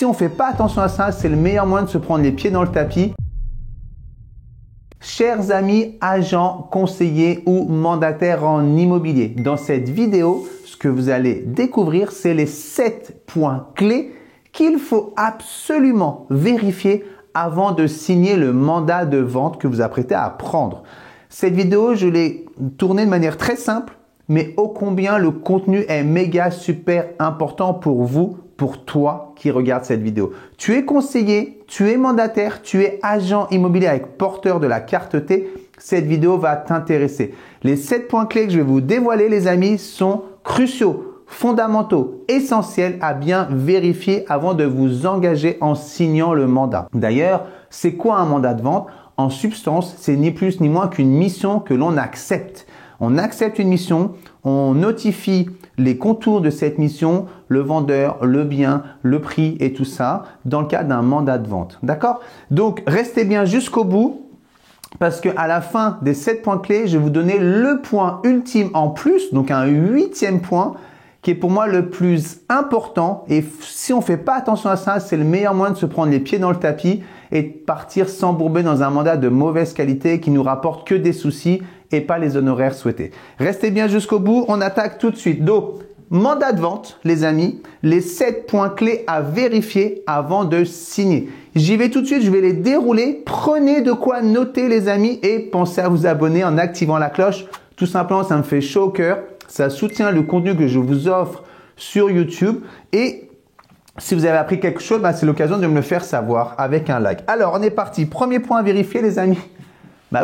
si on ne fait pas attention à ça, c'est le meilleur moyen de se prendre les pieds dans le tapis. Chers amis, agents, conseillers ou mandataires en immobilier, dans cette vidéo, ce que vous allez découvrir, c'est les 7 points clés qu'il faut absolument vérifier avant de signer le mandat de vente que vous apprêtez à prendre. Cette vidéo, je l'ai tournée de manière très simple, mais ô combien le contenu est méga super important pour vous, pour toi qui regarde cette vidéo. Tu es conseiller, tu es mandataire, tu es agent immobilier avec porteur de la carte T. Cette vidéo va t'intéresser. Les 7 points clés que je vais vous dévoiler, les amis, sont cruciaux, fondamentaux, essentiels à bien vérifier avant de vous engager en signant le mandat. D'ailleurs, c'est quoi un mandat de vente? En substance, c'est ni plus ni moins qu'une mission que l'on accepte. On accepte une mission, on notifie les contours de cette mission, le vendeur, le bien, le prix et tout ça dans le cadre d'un mandat de vente. D'accord? Donc, restez bien jusqu'au bout parce qu'à la fin des 7 points clés, je vais vous donner le point ultime en plus, donc un 8e point qui est pour moi le plus important. Et si on ne fait pas attention à ça, c'est le meilleur moyen de se prendre les pieds dans le tapis et de partir s'embourber dans un mandat de mauvaise qualité qui nous rapporte que des soucis et pas les honoraires souhaités. Restez bien jusqu'au bout, on attaque tout de suite. Donc, mandat de vente, les amis, les 7 points clés à vérifier avant de signer. J'y vais tout de suite, je vais les dérouler. Prenez de quoi noter, les amis, et pensez à vous abonner en activant la cloche. Tout simplement, ça me fait chaud au cœur. Ça soutient le contenu que je vous offre sur YouTube. Et si vous avez appris quelque chose, c'est l'occasion de me le faire savoir avec un like. Alors, on est parti. Premier point à vérifier, les amis.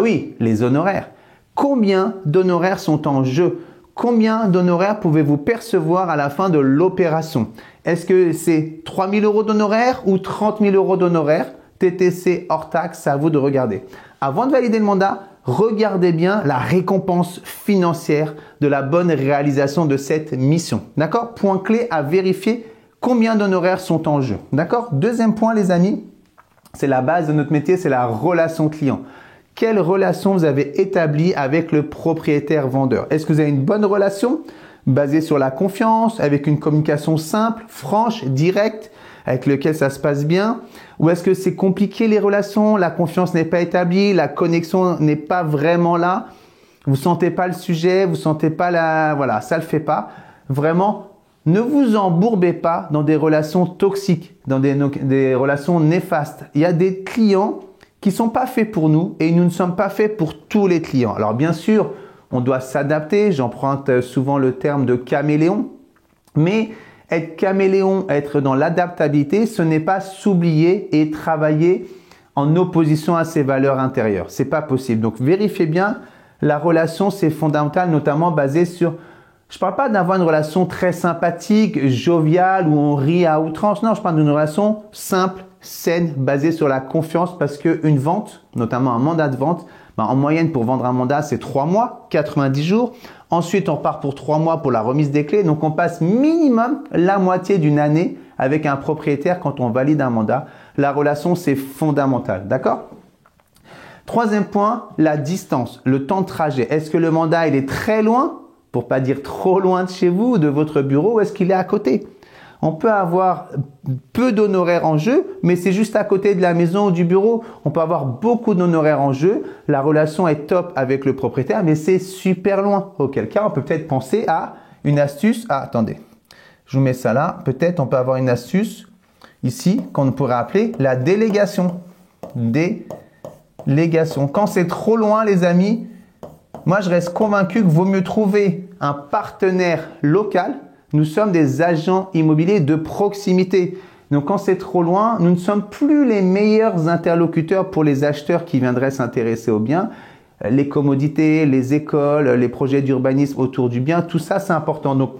Oui, les honoraires. Combien d'honoraires sont en jeu? Combien d'honoraires pouvez-vous percevoir à la fin de l'opération? Est-ce que c'est 3 000 € d'honoraires ou 30 000 € d'honoraires? TTC hors taxe, c'est à vous de regarder. Avant de valider le mandat, regardez bien la récompense financière de la bonne réalisation de cette mission. D'accord? Point clé à vérifier, combien d'honoraires sont en jeu. D'accord? Deuxième point, les amis, c'est la base de notre métier, c'est la relation client. Quelle relation vous avez établie avec le propriétaire vendeur? Est-ce que vous avez une bonne relation basée sur la confiance, avec une communication simple, franche, directe, avec laquelle ça se passe bien? Ou est-ce que c'est compliqué les relations, la confiance n'est pas établie, la connexion n'est pas vraiment là, vous sentez pas le sujet, vous sentez pas la... Voilà, ça le fait pas. Vraiment, ne vous embourbez pas dans des relations toxiques, dans des relations néfastes. Il y a des clients qui ne sont pas faits pour nous et nous ne sommes pas faits pour tous les clients. Alors bien sûr, on doit s'adapter. J'emprunte souvent le terme de caméléon. Mais être caméléon, être dans l'adaptabilité, ce n'est pas s'oublier et travailler en opposition à ses valeurs intérieures. C'est pas possible. Donc vérifiez bien, la relation, c'est fondamental, notamment basée sur... Je ne parle pas d'avoir une relation très sympathique, joviale, où on rit à outrance. Non, je parle d'une relation simple, saine, basée sur la confiance, parce qu'une vente, notamment un mandat de vente, en moyenne pour vendre un mandat, c'est 3 mois, 90 jours. Ensuite, on part pour 3 mois pour la remise des clés. Donc, on passe minimum la moitié d'une année avec un propriétaire quand on valide un mandat. La relation, c'est fondamental. D'accord? Troisième point, la distance, le temps de trajet. Est-ce que le mandat, il est très loin, pour pas dire trop loin de chez vous ou de votre bureau, ou est-ce qu'il est à côté? On peut avoir peu d'honoraires en jeu, mais c'est juste à côté de la maison ou du bureau. On peut avoir beaucoup d'honoraires en jeu. La relation est top avec le propriétaire, mais c'est super loin. Auquel cas, on peut peut-être penser à une astuce. Ah, attendez, je vous mets ça là. Peut-être on peut avoir une astuce ici qu'on pourrait appeler la délégation. Délégation. Quand c'est trop loin, les amis, moi, je reste convaincu qu'il vaut mieux trouver un partenaire local. Nous sommes des agents immobiliers de proximité. Donc, quand c'est trop loin, nous ne sommes plus les meilleurs interlocuteurs pour les acheteurs qui viendraient s'intéresser au bien. Les commodités, les écoles, les projets d'urbanisme autour du bien, tout ça, c'est important. Donc,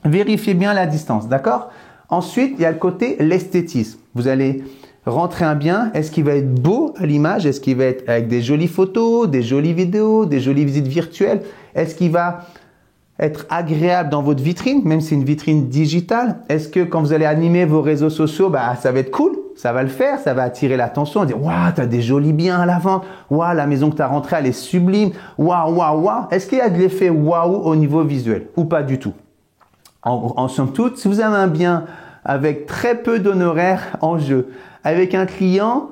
vérifiez bien la distance, d'accord? Ensuite, il y a le côté l'esthétisme. Vous allez rentrer un bien, est-ce qu'il va être beau à l'image? Est-ce qu'il va être avec des jolies photos, des jolies vidéos, des jolies visites virtuelles? Est-ce qu'il va être agréable dans votre vitrine, même si c'est une vitrine digitale? Est-ce que quand vous allez animer vos réseaux sociaux, ça va être cool, ça va le faire, ça va attirer l'attention, dire « Waouh, tu as des jolis biens à la vente, waouh, la maison que tu as rentrée, elle est sublime, waouh, waouh, waouh ». Est-ce qu'il y a de l'effet waouh au niveau visuel ou pas du tout? En somme toute, si vous avez un bien avec très peu d'honoraires en jeu, avec un client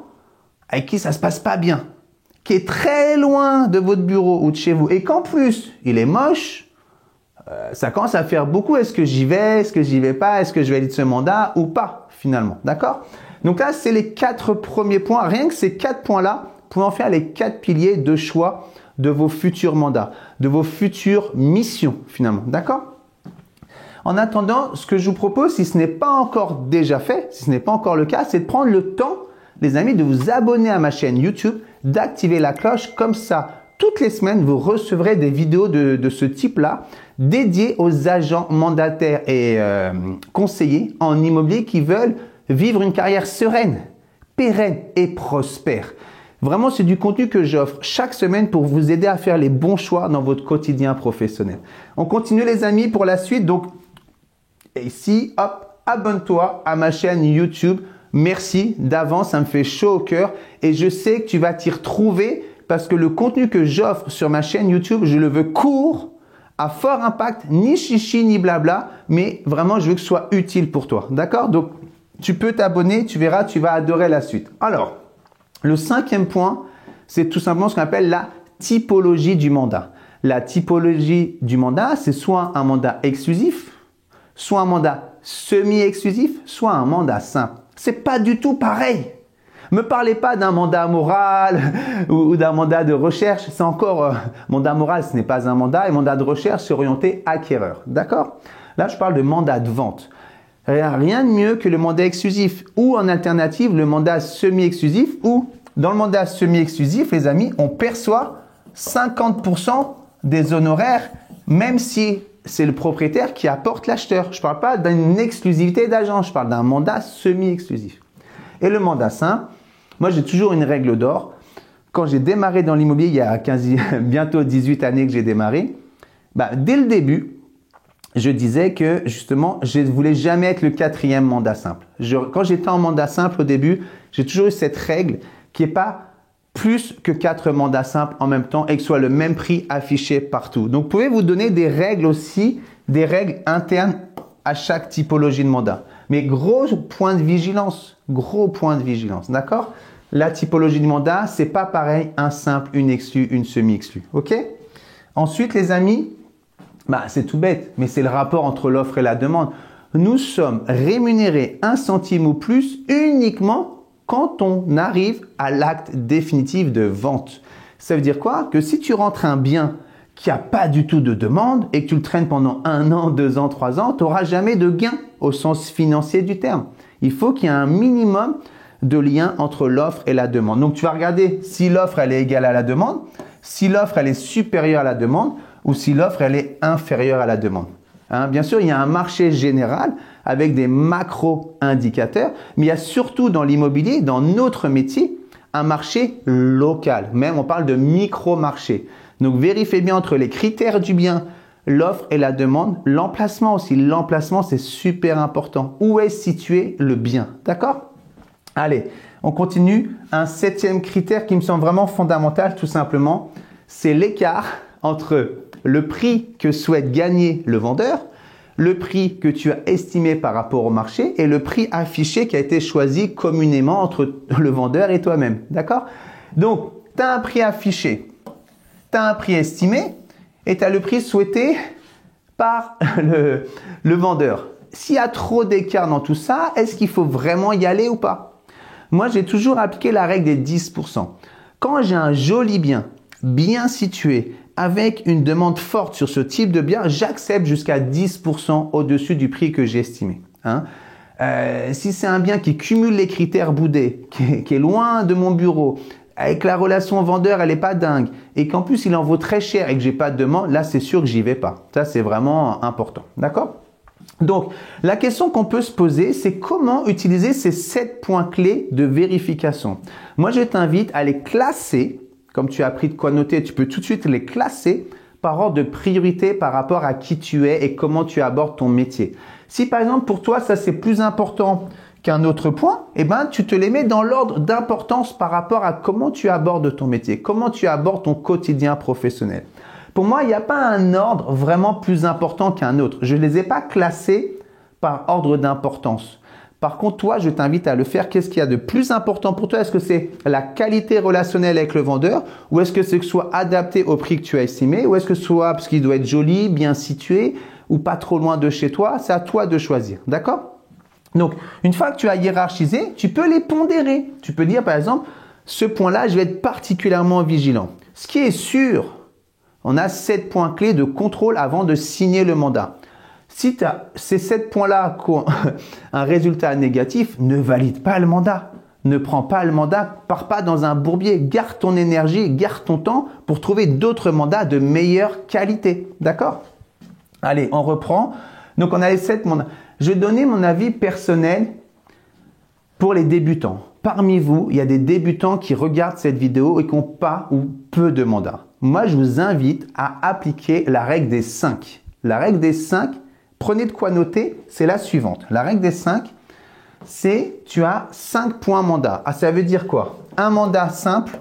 avec qui ça se passe pas bien, qui est très loin de votre bureau ou de chez vous et qu'en plus il est moche, ça commence à faire beaucoup. Est-ce que j'y vais? Est-ce que j'y vais pas? Est-ce que je valide ce mandat ou pas finalement? D'accord? Donc là, c'est les 4 premiers points. Rien que ces 4 points-là, vous pouvez en faire les 4 piliers de choix de vos futurs mandats, de vos futures missions finalement. D'accord? En attendant, ce que je vous propose, si ce n'est pas encore déjà fait, si ce n'est pas encore le cas, c'est de prendre le temps, les amis, de vous abonner à ma chaîne YouTube, d'activer la cloche. Comme ça, toutes les semaines, vous recevrez des vidéos de ce type-là dédiées aux agents mandataires et conseillers en immobilier qui veulent vivre une carrière sereine, pérenne et prospère. Vraiment, c'est du contenu que j'offre chaque semaine pour vous aider à faire les bons choix dans votre quotidien professionnel. On continue les amis pour la suite. Donc, ici, hop, abonne-toi à ma chaîne YouTube. Merci d'avance, ça me fait chaud au cœur et je sais que tu vas t'y retrouver parce que le contenu que j'offre sur ma chaîne YouTube, je le veux court, à fort impact, ni chichi ni blabla, mais vraiment, je veux que ce soit utile pour toi. D'accord? Donc, tu peux t'abonner, tu verras, tu vas adorer la suite. Alors, le 5e point, c'est tout simplement ce qu'on appelle la typologie du mandat. La typologie du mandat, c'est soit un mandat exclusif, soit un mandat semi-exclusif, soit un mandat simple. C'est pas du tout pareil. Me parlez pas d'un mandat moral ou d'un mandat de recherche. C'est encore mandat moral, ce n'est pas un mandat, et mandat de recherche, c'est orienté acquéreur. D'accord? Là, je parle de mandat de vente. Rien de mieux que le mandat exclusif ou en alternative le mandat semi-exclusif où dans le mandat semi-exclusif, les amis, on perçoit 50% des honoraires même si c'est le propriétaire qui apporte l'acheteur. Je ne parle pas d'une exclusivité d'agent, je parle d'un mandat semi-exclusif. Et le mandat simple, moi j'ai toujours une règle d'or. Quand j'ai démarré dans l'immobilier, il y a bientôt 18 années que j'ai démarré, dès le début, je disais que justement, je ne voulais jamais être le 4e mandat simple. Quand j'étais en mandat simple au début, j'ai toujours eu cette règle qui n'est pas plus que 4 mandats simples en même temps et que ce soit le même prix affiché partout. Donc, vous pouvez vous donner des règles aussi, des règles internes à chaque typologie de mandat. Mais gros point de vigilance, d'accord? La typologie de mandat, c'est pas pareil, un simple, une exclue, une semi-exclue, ok? Ensuite, les amis, c'est tout bête, mais c'est le rapport entre l'offre et la demande. Nous sommes rémunérés 1 centime ou plus uniquement quand on arrive à l'acte définitif de vente. Ça veut dire quoi? Que si tu rentres un bien qui n'a pas du tout de demande et que tu le traînes pendant 1 an, 2 ans, 3 ans, tu n'auras jamais de gain au sens financier du terme. Il faut qu'il y ait un minimum de lien entre l'offre et la demande. Donc, tu vas regarder si l'offre elle est égale à la demande, si l'offre elle est supérieure à la demande ou si l'offre elle est inférieure à la demande. Bien sûr, il y a un marché général avec des macro-indicateurs, mais il y a surtout dans l'immobilier, dans notre métier, un marché local. Même on parle de micro-marché. Donc, vérifiez bien entre les critères du bien, l'offre et la demande, l'emplacement aussi. L'emplacement, c'est super important. Où est situé le bien? D'accord? Allez, on continue. Un 7e critère qui me semble vraiment fondamental, tout simplement, c'est l'écart entre le prix que souhaite gagner le vendeur, le prix que tu as estimé par rapport au marché et le prix affiché qui a été choisi communément entre le vendeur et toi-même. D'accord? Donc, tu as un prix affiché, tu as un prix estimé et tu as le prix souhaité par le vendeur. S'il y a trop d'écart dans tout ça, est-ce qu'il faut vraiment y aller ou pas? Moi, j'ai toujours appliqué la règle des 10%. Quand j'ai un joli bien, bien situé, avec une demande forte sur ce type de bien, j'accepte jusqu'à 10% au-dessus du prix que j'ai estimé. Si c'est un bien qui cumule les critères boudés, qui est loin de mon bureau, avec la relation vendeur, elle n'est pas dingue, et qu'en plus il en vaut très cher et que j'ai pas de demande, là c'est sûr que j'y vais pas. Ça c'est vraiment important. D'accord? Donc, la question qu'on peut se poser, c'est comment utiliser ces 7 points clés de vérification. Moi, je t'invite à les classer. Comme tu as appris de quoi noter, tu peux tout de suite les classer par ordre de priorité par rapport à qui tu es et comment tu abordes ton métier. Si par exemple pour toi ça c'est plus important qu'un autre point, tu te les mets dans l'ordre d'importance par rapport à comment tu abordes ton métier, comment tu abordes ton quotidien professionnel. Pour moi, il n'y a pas un ordre vraiment plus important qu'un autre. Je ne les ai pas classés par ordre d'importance. Par contre, toi, je t'invite à le faire. Qu'est-ce qu'il y a de plus important pour toi? Est-ce que c'est la qualité relationnelle avec le vendeur ou est-ce que c'est que ce soit adapté au prix que tu as estimé ou est-ce que ce soit parce qu'il doit être joli, bien situé ou pas trop loin de chez toi? C'est à toi de choisir. D'accord? Donc, une fois que tu as hiérarchisé, tu peux les pondérer. Tu peux dire, par exemple, ce point-là, je vais être particulièrement vigilant. Ce qui est sûr, on a 7 points clés de contrôle avant de signer le mandat. Si ces 7 points-là ont un résultat négatif, ne valide pas le mandat. Ne prends pas le mandat, pars pas dans un bourbier. Garde ton énergie, garde ton temps pour trouver d'autres mandats de meilleure qualité. D'accord? Allez, on reprend. Donc, on a les 7 mandats. Je vais donner mon avis personnel pour les débutants. Parmi vous, il y a des débutants qui regardent cette vidéo et qui n'ont pas ou peu de mandats. Moi, je vous invite à appliquer la règle des 5. La règle des 5, prenez de quoi noter, c'est la suivante. La règle des 5, c'est tu as 5 points mandat. Ah, ça veut dire quoi? Un mandat simple,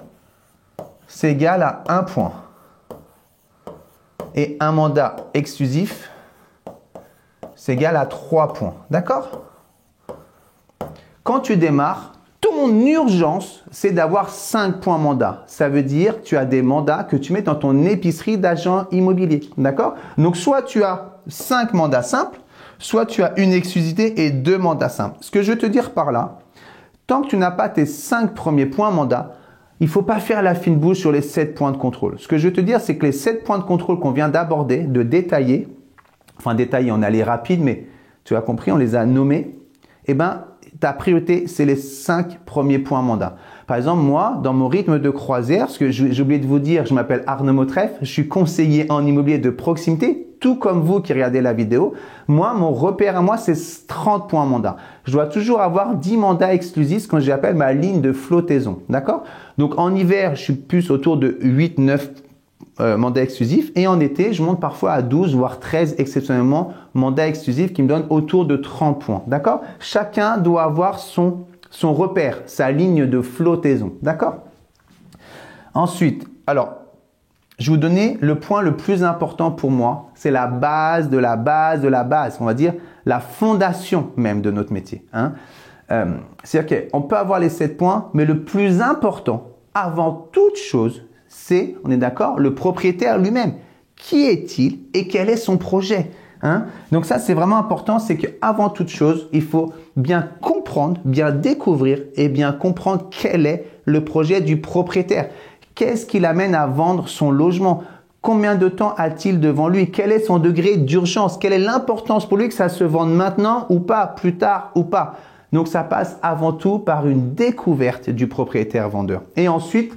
c'est égal à 1 point. Et un mandat exclusif, c'est égal à 3 points. D'accord? Quand tu démarres, ton urgence, c'est d'avoir 5 points mandat. Ça veut dire que tu as des mandats que tu mets dans ton épicerie d'agent immobilier. D'accord? Donc, soit tu as 5 mandats simples, soit tu as une exclusivité et 2 mandats simples. Ce que je veux te dire par là, tant que tu n'as pas tes 5 premiers points mandat, il ne faut pas faire la fine bouche sur les 7 points de contrôle. Ce que je veux te dire, c'est que les 7 points de contrôle qu'on vient d'aborder, de détailler, enfin détailler, on allait rapide, mais tu as compris, on les a nommés, eh bien, ta priorité, c'est les 5 premiers points mandat. Par exemple, moi, dans mon rythme de croisière, parce que j'ai oublié de vous dire, je m'appelle Arnaud Motreff, je suis conseiller en immobilier de proximité, tout comme vous qui regardez la vidéo. Moi, mon repère à moi, c'est 30 points mandat. Je dois toujours avoir 10 mandats exclusifs, ce que j'appelle ma ligne de flottaison. D'accord? Donc, en hiver, je suis plus autour de 8-9 mandats exclusifs et en été, je monte parfois à 12 voire 13 exceptionnellement mandats exclusifs qui me donnent autour de 30 points. D'accord? Chacun doit avoir son repère, sa ligne de flottaison. D'accord? Ensuite, alors, je vais vous donner le point le plus important pour moi. C'est la base de la base de la base. On va dire la fondation même de notre métier. Hein? C'est-à-dire qu'on peut avoir les 7 points, mais le plus important, avant toute chose, c'est, on est d'accord, le propriétaire lui-même. Qui est-il et quel est son projet? Hein? Donc ça, c'est vraiment important, c'est qu'avant toute chose, il faut bien comprendre, bien découvrir et bien comprendre quel est le projet du propriétaire. Qu'est-ce qui l'amène à vendre son logement? Combien de temps a-t-il devant lui? Quel est son degré d'urgence? Quelle est l'importance pour lui que ça se vende maintenant ou pas, plus tard ou pas? Donc ça passe avant tout par une découverte du propriétaire vendeur. Et ensuite,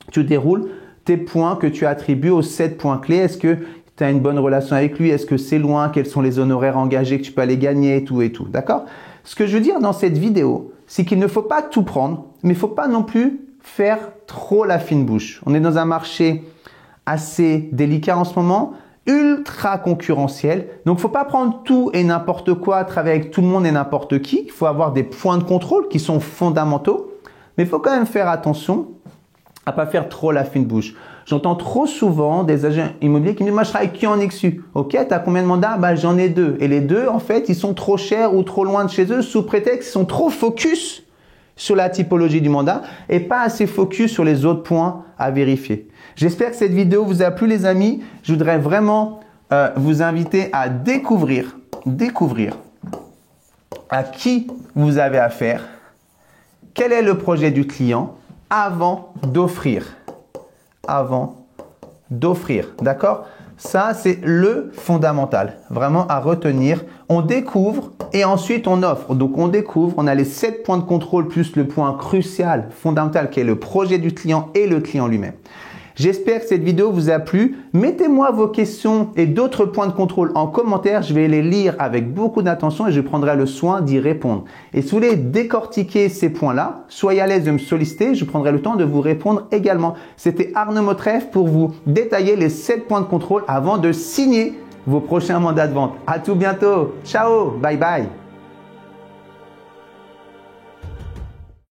tu déroules tes points que tu attribues aux 7 points clés. Est-ce que tu as une bonne relation avec lui? Est-ce que c'est loin? Quels sont les honoraires engagés que tu peux aller gagner? Tout et tout. D'accord? Ce que je veux dire dans cette vidéo, c'est qu'il ne faut pas tout prendre, mais il ne faut pas non plus faire trop la fine bouche. On est dans un marché assez délicat en ce moment, ultra concurrentiel. Donc, il ne faut pas prendre tout et n'importe quoi, travailler avec tout le monde et n'importe qui. Il faut avoir des points de contrôle qui sont fondamentaux. Mais il faut quand même faire attention à pas faire trop la fine bouche. J'entends trop souvent des agents immobiliers qui me disent « Moi, je travaille qui en exclu. Ok, tu as combien de mandats? Bah, j'en ai 2. Et les 2, en fait, ils sont trop chers ou trop loin de chez eux sous prétexte qu'ils sont trop focus sur la typologie du mandat et pas assez focus sur les autres points à vérifier. J'espère que cette vidéo vous a plu, les amis. Je voudrais vraiment vous inviter à découvrir à qui vous avez affaire, quel est le projet du client avant d'offrir. D'accord? Ça, c'est le fondamental, vraiment à retenir. On découvre et ensuite on offre. Donc, on découvre, on a les 7 points de contrôle plus le point crucial, fondamental, qui est le projet du client et le client lui-même. J'espère que cette vidéo vous a plu. Mettez-moi vos questions et d'autres points de contrôle en commentaire. Je vais les lire avec beaucoup d'attention et je prendrai le soin d'y répondre. Et si vous voulez décortiquer ces points-là, soyez à l'aise de me solliciter. Je prendrai le temps de vous répondre également. C'était Arnaud Motreff pour vous détailler les 7 points de contrôle avant de signer vos prochains mandats de vente. À tout bientôt. Ciao. Bye bye.